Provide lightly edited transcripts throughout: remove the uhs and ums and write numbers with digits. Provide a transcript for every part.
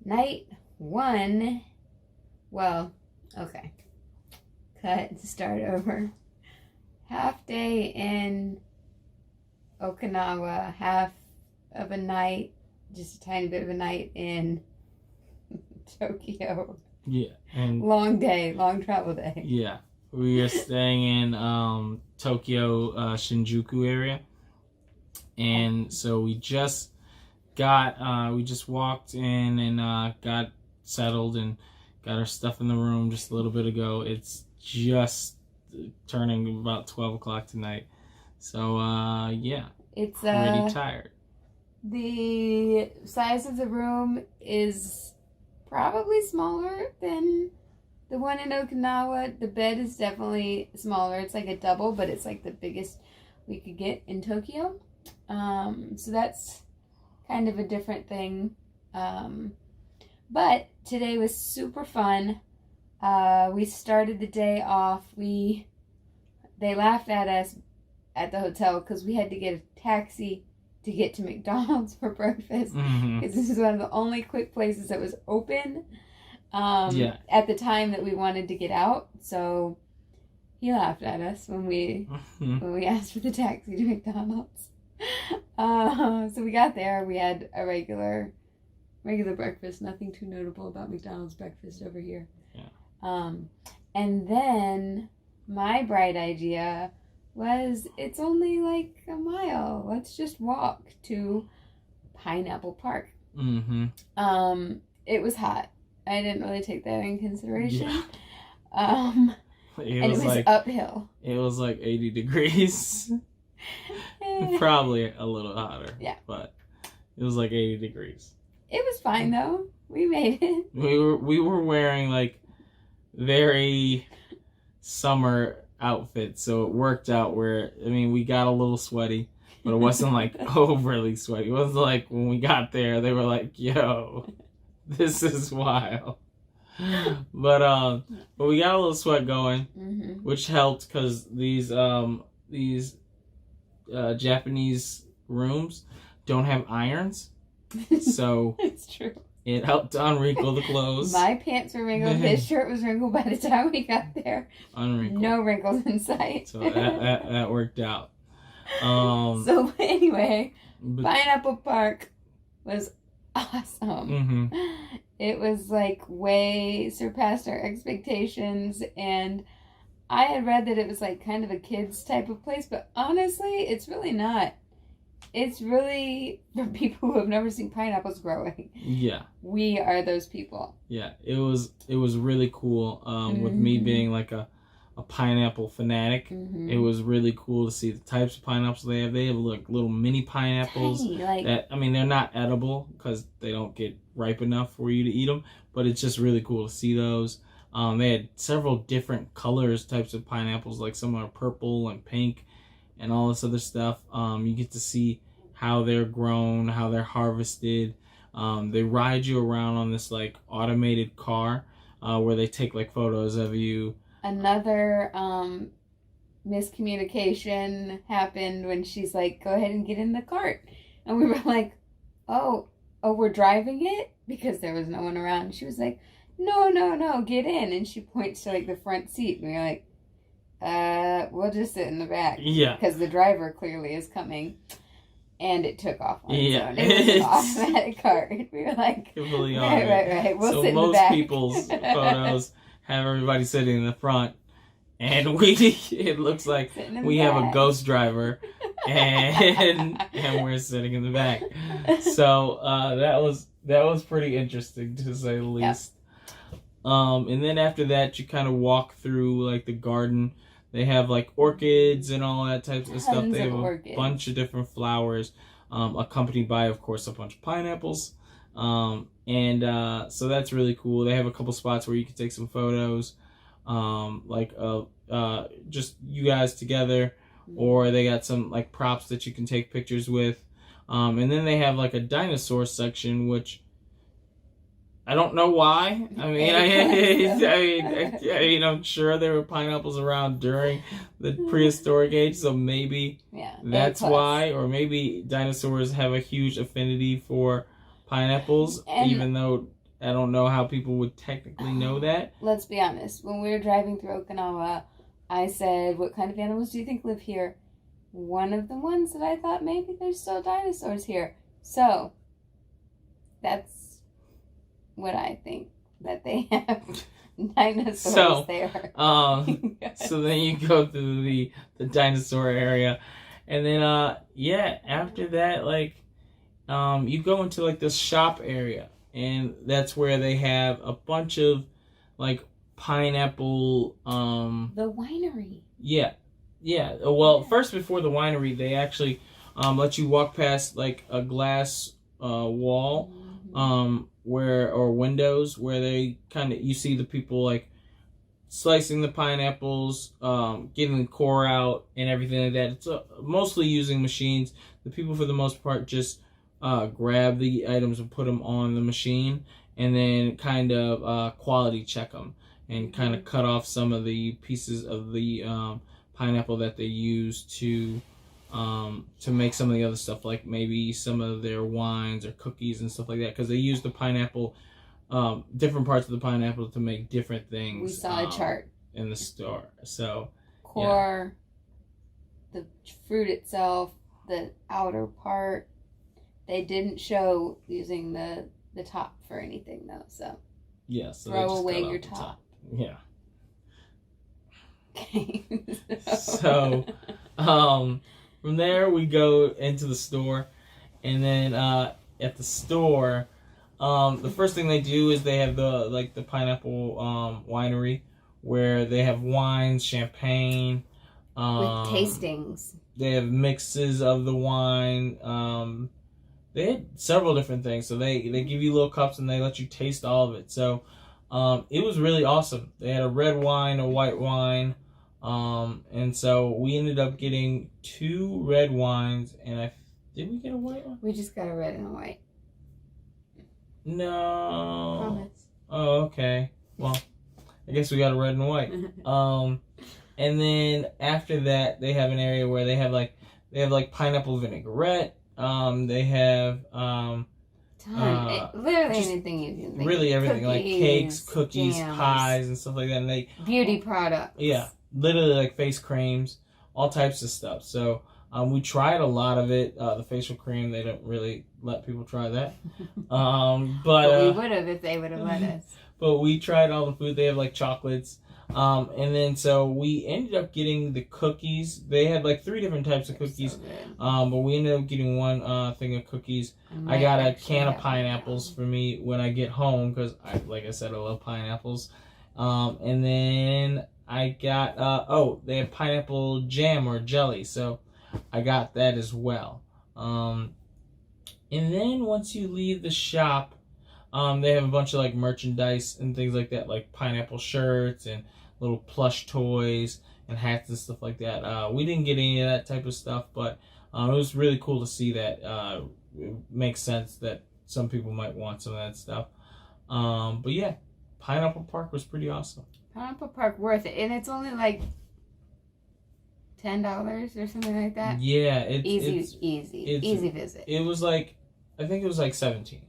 night one, well, okay. Start over. Half day in Okinawa, half of a night, just a tiny bit of a night in Tokyo. Yeah. And long day, long travel day. Yeah. We are staying in Tokyo, Shinjuku area. And so we just walked in and got settled and got our stuff in the room just a little bit ago. It's just turning about 12 o'clock tonight. So, yeah. It's pretty tired. The size of the room is probably smaller than the one in Okinawa. The bed is definitely smaller. It's like a double, but it's like the biggest we could get in Tokyo. So that's kind of a different thing. But today was super fun. We started the day off. They laughed at us at the hotel because we had to get a taxi to get to McDonald's for breakfast. Because this is one of the only quick places that was open at the time that we wanted to get out. So he laughed at us when we asked for the taxi to McDonald's. So we got there. We had a regular breakfast. Nothing too notable about McDonald's breakfast over here. Yeah. And then my bright idea was, it's only like a mile. Let's just walk to Pineapple Park. It was hot. I didn't really take that in consideration. Yeah. It was uphill. It was like 80 degrees. Probably a little hotter. Yeah. But it was like 80 degrees. It was fine though. We made it. We were wearing like very summer outfits, so it worked out where, I mean, we got a little sweaty, but it wasn't like overly sweaty. It wasn't like when we got there, they were like, yo, this is wild. But we got a little sweat going, which helped because these Japanese rooms don't have irons, so it's true. It helped to unwrinkle the clothes. My pants were wrinkled. His shirt was wrinkled by the time we got there. Unwrinkled. No wrinkles in sight. So that worked out. So anyway, Pineapple Park was awesome. It was like way surpassed our expectations, and I had read that it was like kind of a kids type of place, but honestly, it's really not. It's really for people who have never seen pineapples growing. Yeah. We are those people. Yeah, it was really cool. With me being like a pineapple fanatic, it was really cool to see the types of pineapples they have. They have like little mini pineapples. Tiny, that, I mean, they're not edible because they don't get ripe enough for you to eat them, but it's just really cool to see those. They had several different types of pineapples, like some are purple and pink and all this other stuff. You get to see how they're grown, how they're harvested. They ride you around on this like automated car where they take like photos of you. Another miscommunication happened when she's like, go ahead and get in the cart. And we were like, oh, we're driving it? Because there was no one around. She was like, no, get in. And she points to like the front seat. And we were like, we'll just sit in the back. Yeah. Because the driver clearly is coming. And it took off on its own. It was an automatic cart. We were like, right. We'll sit in the back. Most people's photos have everybody sitting in the front. And it looks like we have a ghost driver. And we're sitting in the back. So that was pretty interesting, to say the least. And then after that, you kind of walk through like the garden. They have like orchids and all that types of stuff. They have a bunch of different flowers, accompanied by, of course, a bunch of pineapples. So that's really cool. They have a couple spots where you can take some photos, just you guys together, or they got some like props that you can take pictures with. And then they have like a dinosaur section, which I don't know why. I mean, I'm sure there were pineapples around during the prehistoric age, so maybe that's why, or maybe dinosaurs have a huge affinity for pineapples, even though I don't know how people would technically know that. Let's be honest. When we were driving through Okinawa, I said, what kind of animals do you think live here? One of the ones that I thought maybe there's still dinosaurs here. So, that's what I think, that they have dinosaurs there. So then you go through the dinosaur area. And then, after that, like, you go into, like, this shop area. And that's where they have a bunch of, like, pineapple, The winery. Yeah. Yeah. Well, first, before the winery, they actually let you walk past, like, a glass wall, or windows where they you see the people, like, slicing the pineapples, getting the core out and everything like that. It's mostly using machines. The people, for the most part, just grab the items and put them on the machine, and then kind of quality check them and kind of cut off some of the pieces of the pineapple that they use to make some of the other stuff, like maybe some of their wines or cookies and stuff like that, because they use the pineapple, different parts of the pineapple to make different things. We saw a chart in the store. So core, the fruit itself, the outer part. They didn't show using the top for anything though. So yeah, so throw away your top. Yeah. Okay. So, from there we go into the store, and then at the store, the first thing they do is they have the pineapple winery, where they have wines, champagne, with tastings. They have mixes of the wine. They had several different things. So they give you little cups and they let you taste all of it. So it was really awesome. They had a red wine, a white wine. And so we ended up getting 2 red wines, and did we get a white one? We just got a red and a white. No. Promise. Oh, okay. Well, I guess we got a red and a white. And then after that, they have an area where they have like pineapple vinaigrette. They have literally anything you can think. Really everything, cookies, like cakes, cookies, jams, pies, and stuff like that. And beauty products. Yeah, literally like face creams, all types of stuff. So we tried a lot of it. The facial cream, they don't really let people try that. But we would have if they would have let us. But we tried all the food. They have like chocolates. And then so we ended up getting the cookies. They had like 3 different types of cookies. So but we ended up getting one thing of cookies. I got a can of pineapples for me when I get home, because like I said, I love pineapples. And then I got they have pineapple jam or jelly, so I got that as well. And then once you leave the shop, they have a bunch of like merchandise and things like that, like pineapple shirts and little plush toys and hats and stuff like that. We didn't get any of that type of stuff, but it was really cool to see that. It makes sense that some people might want some of that stuff. But yeah, Pineapple Park was pretty awesome. Pineapple Park worth it, and it's only like $10 or something like that. Yeah, it's easy visit. It was like, I think it was like 17.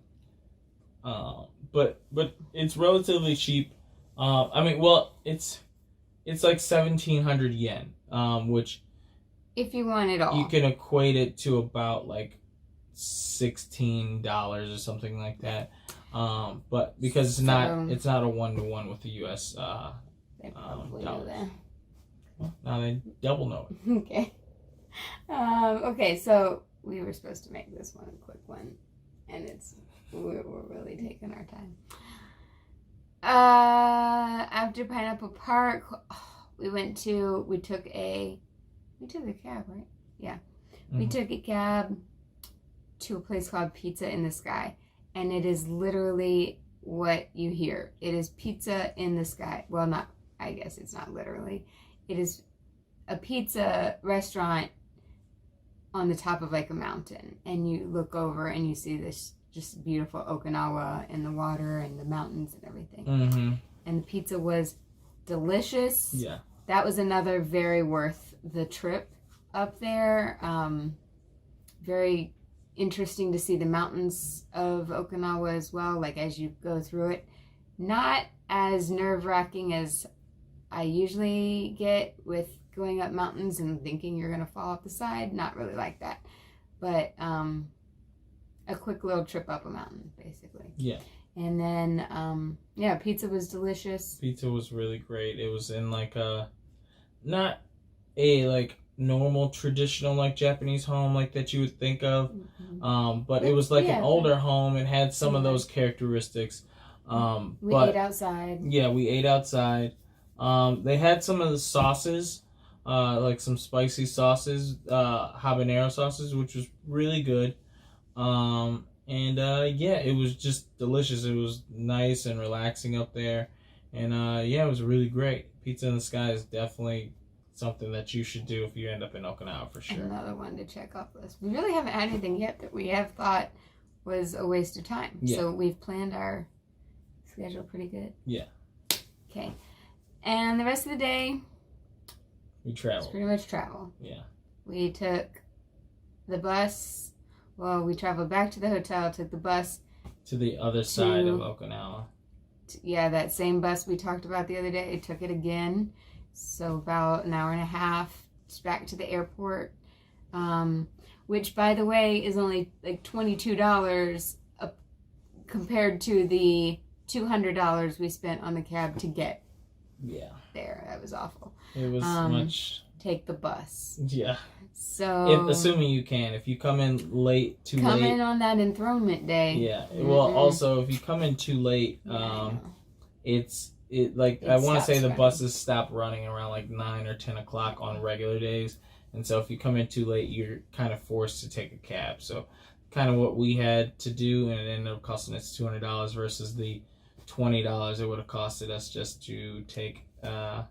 But it's relatively cheap. I mean, well, it's like 1,700 yen, which, if you want it all, you can equate it to about like $16 or something like that. But because it's not a 1-to-1 with the U.S. They probably know that. Well, now they double know it. Okay. Okay, so we were supposed to make this one a quick one, and we're really taking our time. After Pineapple Park, we took a cab, right? Yeah. Mm-hmm. We took a cab to a place called Pizza in the Sky, and it is literally what you hear. It is pizza in the sky. Well, I guess it's not literally. It is a pizza restaurant on the top of like a mountain, and you look over and you see this just beautiful Okinawa and the water and the mountains and everything. Mm-hmm. And the pizza was delicious. Yeah. That was another very worth the trip up there. Very interesting to see the mountains of Okinawa as well, like as you go through it. Not as nerve-wracking as I usually get with going up mountains and thinking you're going to fall off the side. Not really like that. But a quick little trip up a mountain, basically. Yeah. And then, pizza was delicious. Pizza was really great. It was in like not a like normal traditional like Japanese home like that you would think of, but it was like an older home. It had some of those characteristics. We ate outside. Yeah, we ate outside. They had some of the sauces, like some spicy sauces, habanero sauces, which was really good. It was just delicious. It was nice and relaxing up there. And it was really great. Pizza in the Sky is definitely something that you should do if you end up in Okinawa for sure. Another one to check off the list. We really haven't had anything yet that we have thought was a waste of time. Yeah. So we've planned our schedule pretty good. Yeah. Okay. And the rest of the day, we traveled. It's pretty much travel. Yeah. We took the bus. Well, we traveled back to the hotel, took the bus to the other side of Okinawa. That same bus we talked about the other day. Took it again. So about an hour and a half back to the airport, which, by the way, is only like $22 compared to the $200 we spent on the cab to get there. That was awful. It was much. Take the bus. Yeah. So assuming you can, if you come in late, come in on that enthronement day. Yeah. Well, also if you come in too late, I want to say the buses stop running around like 9 or 10 o'clock on regular days, and so if you come in too late, you're kind of forced to take a cab. So, kind of what we had to do, and it ended up costing us $200 versus the $20 it would have costed us just to take the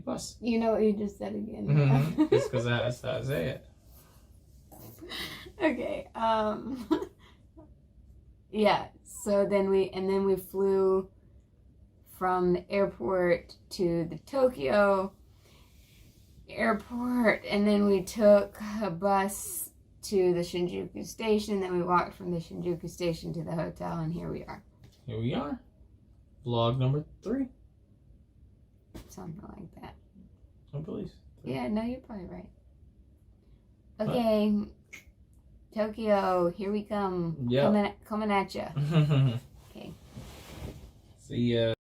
bus. You know what you just said again. Mm-hmm. Just because that's how I say it. Okay. So then we flew from the airport to the Tokyo airport, and then we took a bus to the Shinjuku station. Then we walked from the Shinjuku station to the hotel, and here we are. Here we are. Vlog number 3. Something like that. I believe. Yeah, no, you're probably right. Okay. Tokyo, here we come. Yeah. Coming at you. Okay. See ya.